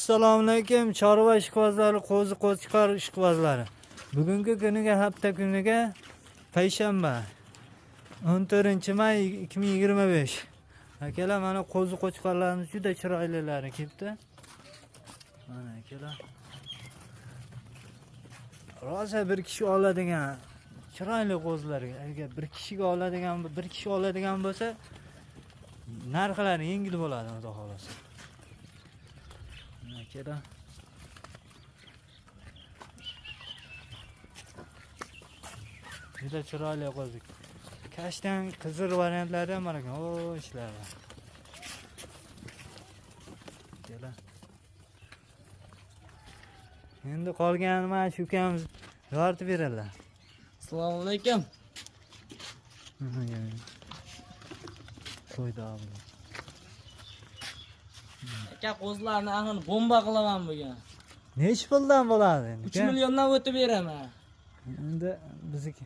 Assalomu alaykum, chorva ishqibozlari, qo'zi qo'chqor ishqibozlari. Bugungi kuniga, hafta kuniga payshanba 14-may 2025. Akalar, mana qo'zi qo'chqorlarimiz juda chiroylilari kelibdi. Mana akalar. Rosa bir kishi oladigan chiroyli qo'zilar. Agar bir kishi oladigan bo'lsa, narxlari yengil bo'ladi, xudo xolasa. Akalar. Juda chiroyli qo'zi. Kashtan qizil variantlari ham bor ekan. O, ishlar bor. Akalar. Endi qolgani mana shu ukamiz yoritib beradilar. Assalomu alaykum. Qo'ydi abi. Aka qo'zlarni axir bomba qilaman bugun. Nech puldan bo'ladi endi? 3 milliondan o'tib beraman. Endi bizniki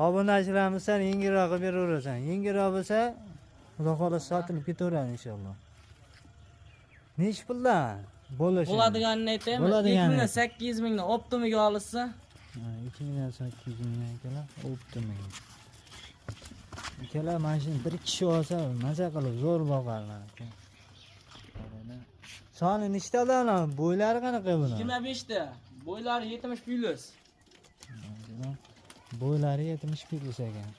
obunachilarimiz san yengilroq qilib beraverasan. Yengilroq bo'lsa, xudo xolasa sotilib ketaveradi inshaalloh. Nech puldan bo'lishi? Bo'ladiganini aytaymi? 8 mingdan optimiga olishsa, 2800 ming akalar, optimiga. Akalar, mana shuni bir kishi olsa, maza qilib zo'r boqarlar aka. Soni nechtadan? Bo'ylari qanaqa buni? 25 ta. Bo'ylari 70 plus. Bo'ylari 70 plus ekan.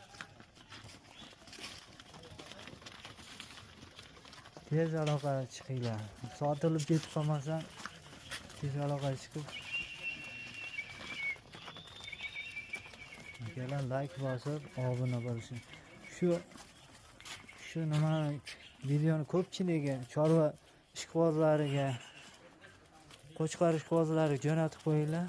Tez aloqa chiqinglar. Sotilib ketib qolmasa, tez aloqa chiqib. Akalar, like bosib, obuna bo'lishing. Shu nima videoni ko'pchiligiga, chorva ishqibozlariga, qo'chqor ishqibozlariga jo'natib qo'yinglar.